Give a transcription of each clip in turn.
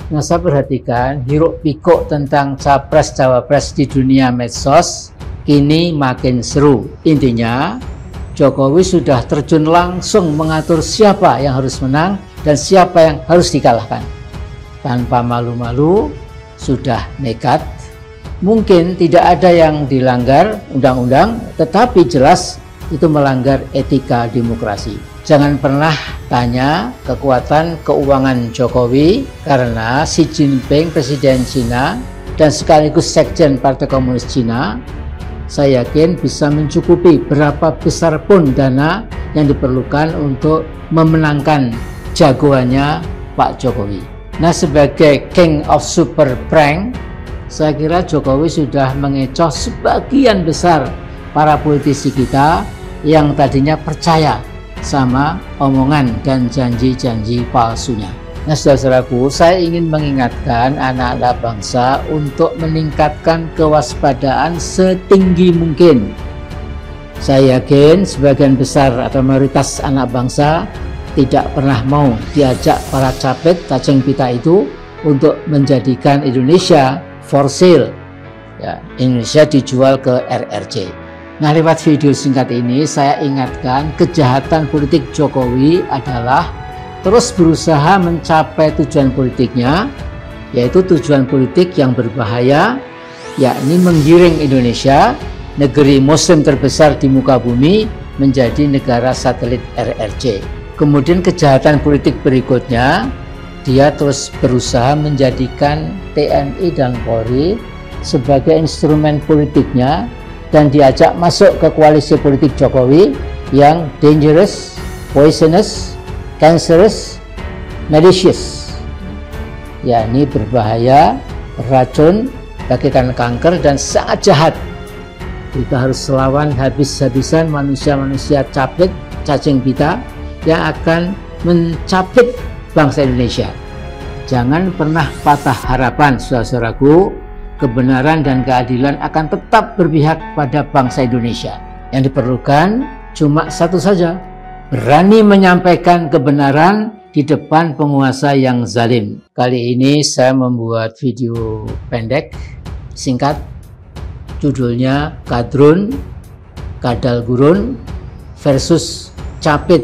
Nah, saya perhatikan hiruk pikuk tentang capres cawapres di dunia medsos kini makin seru. Intinya Jokowi sudah terjun langsung mengatur siapa yang harus menang dan siapa yang harus dikalahkan. Tanpa malu-malu, sudah nekat. Mungkin tidak ada yang dilanggar undang-undang, tetapi jelas itu melanggar etika demokrasi. Jangan pernah tanya kekuatan keuangan Jokowi, karena Xi Jinping, Presiden Cina dan sekaligus Sekjen Partai Komunis Cina, saya yakin bisa mencukupi berapa besar pun dana yang diperlukan untuk memenangkan jagoannya Pak Jokowi. Nah, sebagai King of Super Prank, saya kira Jokowi sudah mengecoh sebagian besar para politisi kita yang tadinya percaya sama omongan dan janji-janji palsunya. Nah, saudara-saudaraku, saya ingin mengingatkan anak-anak bangsa untuk meningkatkan kewaspadaan setinggi mungkin. Saya yakin sebagian besar atau mayoritas anak bangsa tidak pernah mau diajak para capit cacing pita itu untuk menjadikan Indonesia for sale. Ya, Indonesia dijual ke RRC. Nah, lewat video singkat ini saya ingatkan kejahatan politik Jokowi adalah terus berusaha mencapai tujuan politiknya, yaitu tujuan politik yang berbahaya, yakni menggiring Indonesia, negeri muslim terbesar di muka bumi, menjadi negara satelit RRC. Kemudian kejahatan politik berikutnya, dia terus berusaha menjadikan TNI dan Polri sebagai instrumen politiknya dan diajak masuk ke koalisi politik Jokowi yang dangerous, poisonous, cancerous, malicious, yakni berbahaya, beracun, bagikan kanker, dan sangat jahat. Kita harus lawan habis-habisan manusia-manusia capit, cacing pita yang akan mencapit bangsa Indonesia. Jangan pernah patah harapan, saudara-saudaraku. Kebenaran dan keadilan akan tetap berpihak pada bangsa Indonesia. Yang diperlukan cuma satu saja, berani menyampaikan kebenaran di depan penguasa yang zalim. Kali ini saya membuat video pendek, singkat, judulnya Kadrun, Kadal Gurun versus Capit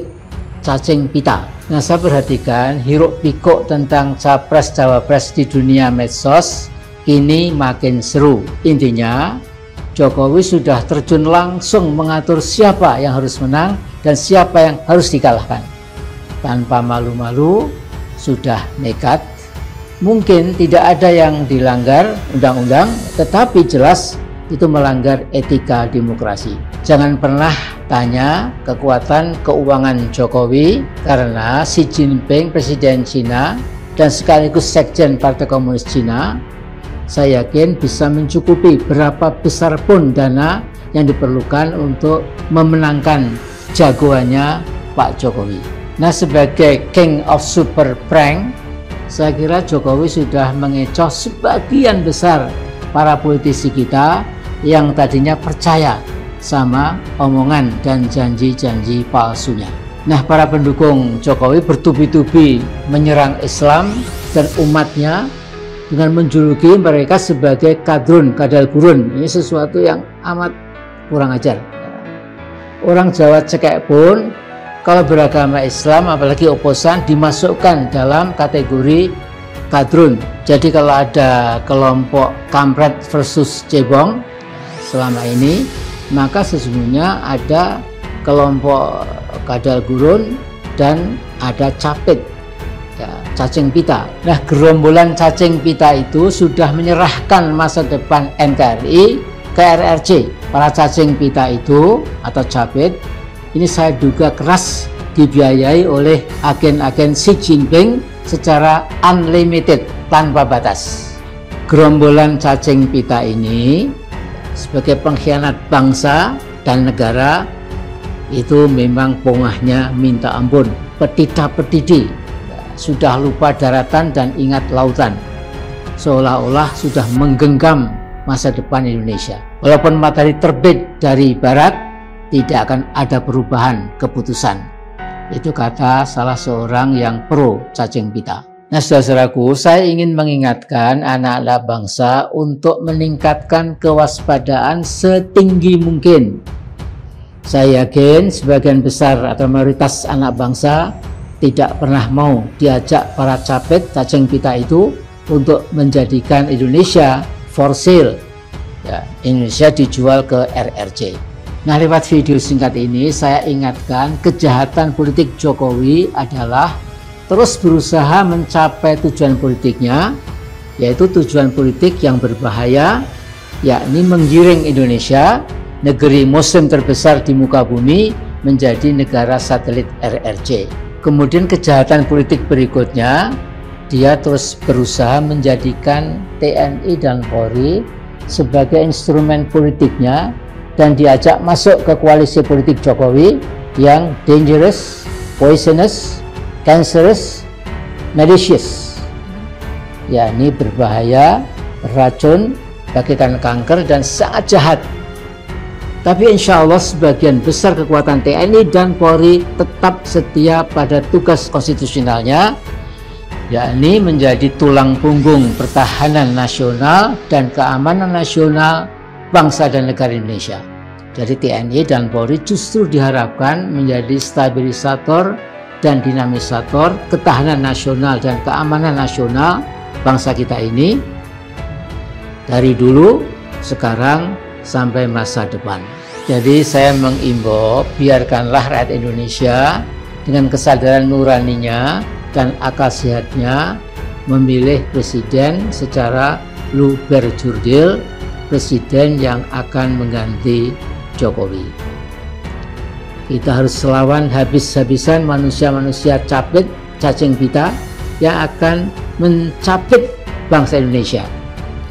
Cacing Pita. Nah, saya perhatikan hiruk pikuk tentang capres cawapres di dunia medsos kini makin seru. Intinya Jokowi sudah terjun langsung mengatur siapa yang harus menang dan siapa yang harus dikalahkan. Tanpa malu-malu, sudah nekat. Mungkin tidak ada yang dilanggar undang-undang, tetapi jelas itu melanggar etika demokrasi. Jangan pernah tanya kekuatan keuangan Jokowi, karena Xi Jinping, Presiden Cina dan sekaligus Sekjen Partai Komunis Cina, saya yakin bisa mencukupi berapa besar pun dana yang diperlukan untuk memenangkan jagoannya Pak Jokowi. Nah, sebagai King of Super Prank, saya kira Jokowi sudah mengecoh sebagian besar para politisi kita yang tadinya percaya sama omongan dan janji-janji palsunya. Nah, para pendukung Jokowi bertubi-tubi menyerang Islam dan umatnya dengan menjuluki mereka sebagai kadrun, kadal gurun. Ini sesuatu yang amat kurang ajar. Orang Jawa cekek pun kalau beragama Islam, apalagi oposan, dimasukkan dalam kategori kadrun. Jadi kalau ada kelompok kampret versus cebong selama ini, maka sesungguhnya ada kelompok kadal gurun dan ada capit, ya, cacing pita. Nah, gerombolan cacing pita itu sudah menyerahkan masa depan NKRI ke RRC. Para cacing pita itu atau capit ini saya duga keras dibiayai oleh agen-agen Xi Jinping secara unlimited, tanpa batas. Gerombolan cacing pita ini sebagai pengkhianat bangsa dan negara itu memang pongahnya minta ampun, petita-petiti, sudah lupa daratan dan ingat lautan, seolah-olah sudah menggenggam masa depan Indonesia. Walaupun matahari terbit dari barat, tidak akan ada perubahan keputusan. Itu kata salah seorang yang pro cacing pita. Nah, saudaraku, saya ingin mengingatkan anak-anak bangsa untuk meningkatkan kewaspadaan setinggi mungkin. Saya yakin sebagian besar atau mayoritas anak bangsa tidak pernah mau diajak para capit cacing pita itu untuk menjadikan Indonesia for sale. Ya, Indonesia dijual ke RRC. Nah, lewat video singkat ini saya ingatkan kejahatan politik Jokowi adalah terus berusaha mencapai tujuan politiknya, yaitu tujuan politik yang berbahaya, yakni menggiring Indonesia, negeri muslim terbesar di muka bumi, menjadi negara satelit RRC. Kemudian kejahatan politik berikutnya, dia terus berusaha menjadikan TNI dan Polri sebagai instrumen politiknya dan diajak masuk ke koalisi politik Jokowi yang dangerous, poisonous, cancerous, malicious, yakni berbahaya, beracun, bagikan kanker, dan sangat jahat. Tapi insya Allah sebagian besar kekuatan TNI dan Polri tetap setia pada tugas konstitusionalnya, yakni menjadi tulang punggung pertahanan nasional dan keamanan nasional bangsa dan negara Indonesia. Jadi TNI dan Polri justru diharapkan menjadi stabilisator dan dinamisator ketahanan nasional dan keamanan nasional bangsa kita ini dari dulu, sekarang, sampai masa depan. Jadi saya mengimbau, biarkanlah rakyat Indonesia dengan kesadaran nuraninya dan akal sehatnya memilih presiden secara luber jurdil, presiden yang akan mengganti Jokowi. Kita harus lawan habis-habisan manusia-manusia capit, cacing pita yang akan mencapit bangsa Indonesia.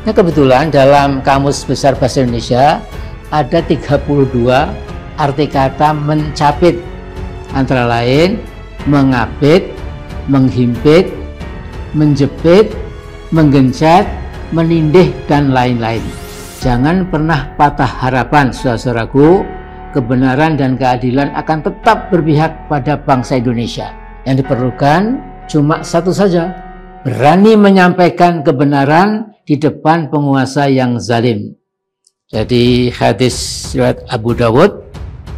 Nah, kebetulan dalam Kamus Besar Bahasa Indonesia ada 32 arti kata mencapit, antara lain mengapit, menghimpit, menjepit, menggencet, menindih, dan lain-lain. Jangan pernah patah harapan, saudara-saudaraku. Kebenaran dan keadilan akan tetap berpihak pada bangsa Indonesia. Yang diperlukan cuma satu saja, berani menyampaikan kebenaran di depan penguasa yang zalim. Jadi hadis riwayat Abu Dawud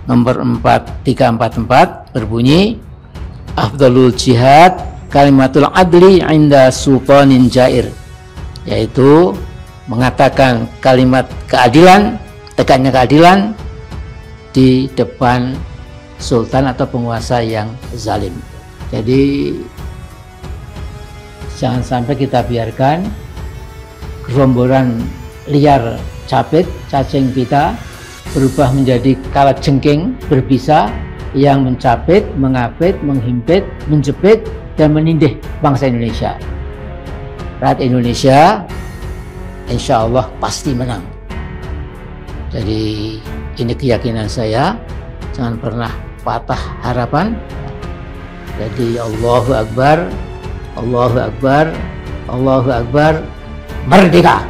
nomor 4344 berbunyi, afdalul jihad kalimatul adli inda sultanin jair, yaitu mengatakan kalimat keadilan, tegaknya keadilan di depan sultan atau penguasa yang zalim. Jadi jangan sampai kita biarkan gerombolan liar capit, cacing pita berubah menjadi kalajengking berbisa yang mencapit, mengapit, menghimpit, menjepit, dan menindih bangsa Indonesia. Rakyat Indonesia insya Allah pasti menang. Jadi ini keyakinan saya, jangan pernah patah harapan. Jadi Allahu Akbar, Allahu Akbar, Allahu Akbar, merdeka!